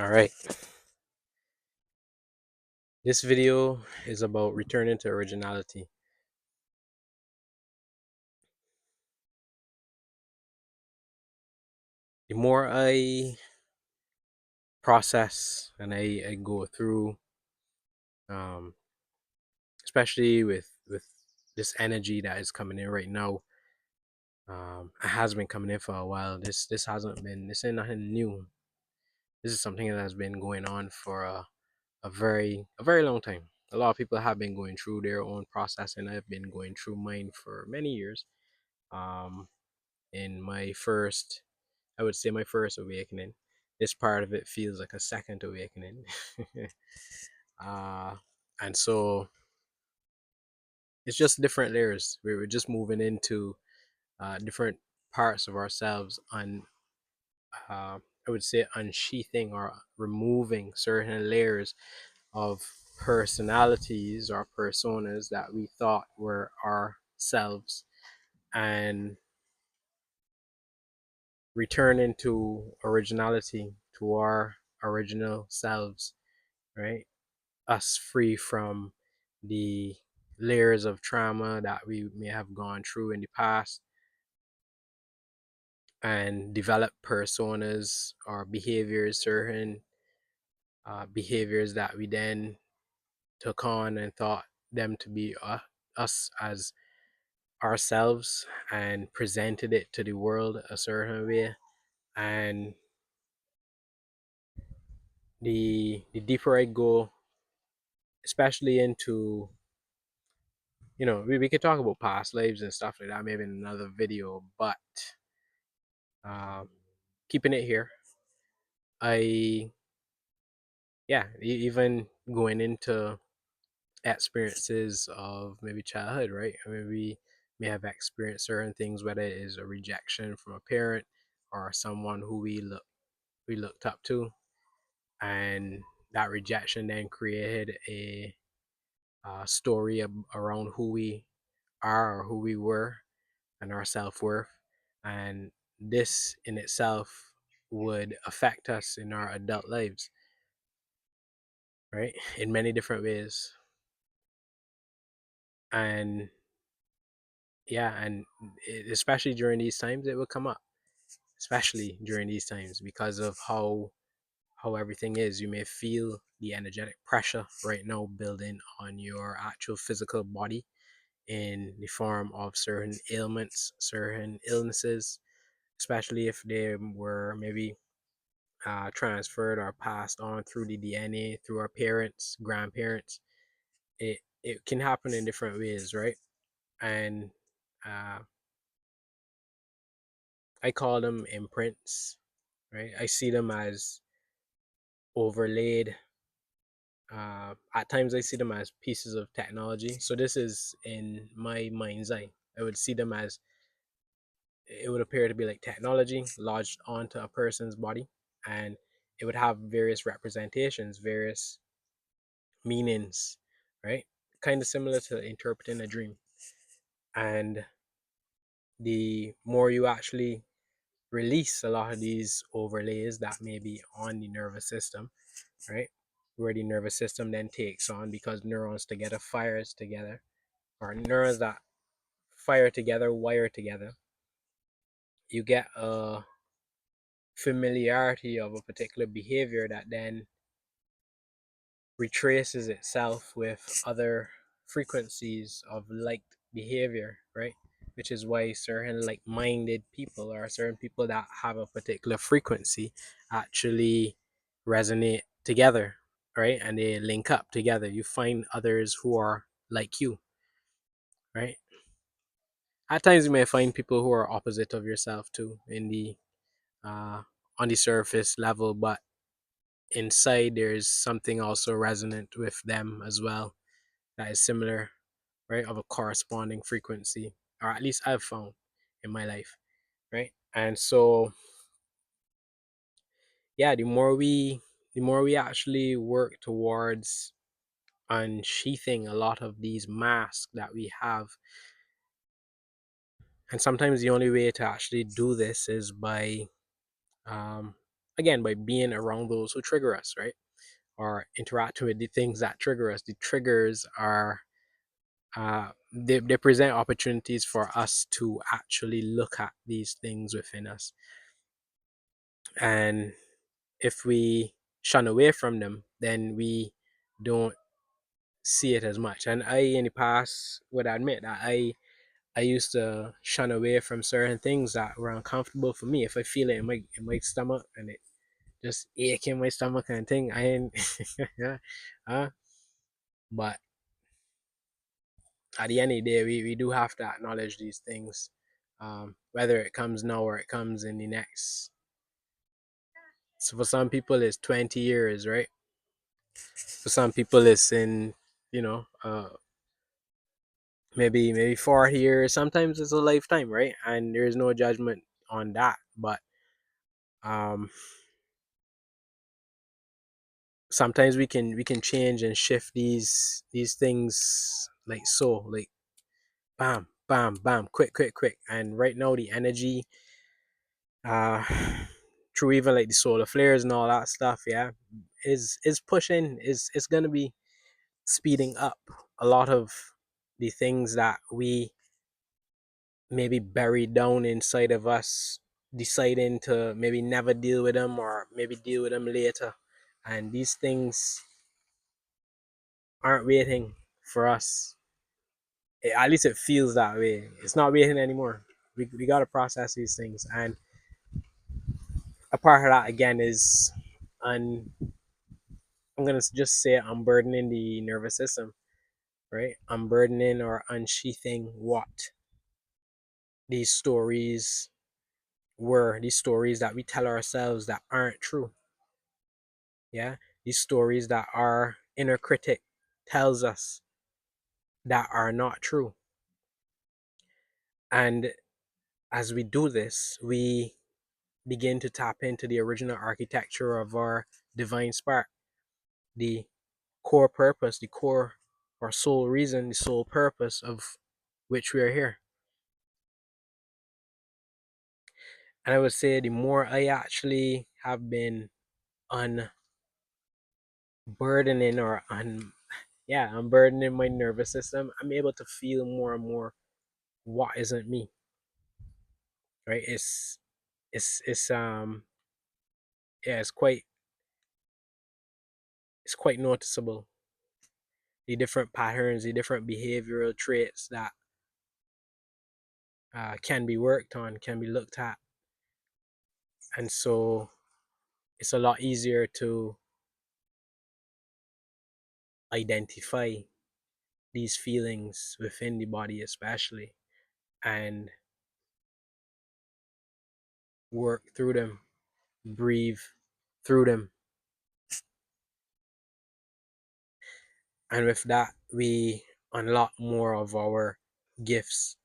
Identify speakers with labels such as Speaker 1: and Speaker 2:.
Speaker 1: All right. This video is about returning to originality. The more I process and I go through, um, especially with this energy that is coming in right now, it has been coming in for a while. This hasn't been. This ain't nothing new. This is something that has been going on for a very long time. A lot of people have been going through their own process, and I've been going through mine for many years. Um, in my first I would say my first awakening. This part of it feels like a second awakening. uh, and so it's just different layers. We're just moving into different parts of ourselves on, I would say, unsheathing or removing certain layers of personalities or personas that we thought were ourselves and returning to originality, to our original selves, right? Us free from the layers of trauma that we may have gone through in the past and develop personas or behaviors, certain behaviors that we then took on and thought them to be us as ourselves and presented it to the world a certain way. And the deeper I go, especially into, we could talk about past lives and stuff like that maybe in another video, but um, keeping it here, I, yeah, even going into experiences of maybe childhood, right? I mean, we may have experienced certain things, whether it is a rejection from a parent or someone who we looked up to, and that rejection then created a story around who we are or who we were and our self-worth. And this in itself would affect us in our adult lives, right, in many different ways. And yeah, and especially during these times it will come up, especially during these times, because of how everything is. You may feel the energetic pressure right now building on your actual physical body in the form of certain ailments, certain illnesses, especially if they were maybe transferred or passed on through the DNA, through our parents, grandparents. It can happen in different ways, right? And uh, I call them imprints, right? I see them as overlaid. At times, I see them as pieces of technology. So this is in my mind's eye. I would see them as, it would appear to be like technology lodged onto a person's body, and it would have various representations, various meanings, right? Kind of similar to interpreting a dream. And the more you actually release a lot of these overlays that may be on the nervous system, right? Where the nervous system then takes on, because neurons together fires together, or neurons that fire together wire together. You get a familiarity of a particular behavior that then retraces itself with other frequencies of liked behavior, right? Which is why certain like minded people or certain people that have a particular frequency actually resonate together, right? And they link up together. You find others who are like you, right? At times you may find people who are opposite of yourself too in the uh on the surface level, but inside there's something also resonant with them as well that is similar, right, of a corresponding frequency, or at least I've found in my life, right? And so, yeah, the more we actually work towards unsheathing a lot of these masks that we have, and sometimes the only way to actually do this is by, um, again, by being around those who trigger us, right? Or interacting with the things that trigger us. The triggers are they present opportunities for us to actually look at these things within us. And if we shun away from them, then we don't see it as much. And I, in the past, would admit that I used to shun away from certain things that were uncomfortable for me. If I feel it in my stomach and it just ache in my stomach kind of thing, I ain't, yeah, but at the end of the day, we do have to acknowledge these things, whether it comes now or it comes in the next. So for some people, it's 20 years, right? For some people, it's in, you know, maybe 40 years. Sometimes it's a lifetime, right? And there's no judgment on that. But um, sometimes we can change and shift these things like so, like bam, bam, bam, quick, quick, quick. And right now, the energy uh through even like the solar flares and all that stuff, yeah, is pushing, is gonna be speeding up a lot of the things that we maybe buried down inside of us, deciding to maybe never deal with them or maybe deal with them later. And these things aren't waiting for us. At least it feels that way. It's not waiting anymore. We got to process these things. And a part of that, again, is un, I'm going to just say unburdening the nervous system, right? Unburdening or unsheathing what these stories were, these stories that we tell ourselves that aren't true. Yeah. These stories that our inner critic tells us that are not true. And as we do this, we begin to tap into the original architecture of our divine spark, the core purpose, the core or sole reason, the sole purpose of which we are here. And I would say the more I actually have been unburdening or unburdening my nervous system, I'm able to feel more and more what isn't me. Right? It's yeah, it's quite noticeable. The different patterns, the different behavioral traits that can be worked on, can be looked at. And so it's a lot easier to identify these feelings within the body, especially, and work through them, breathe through them. And with that, we unlock more of our gifts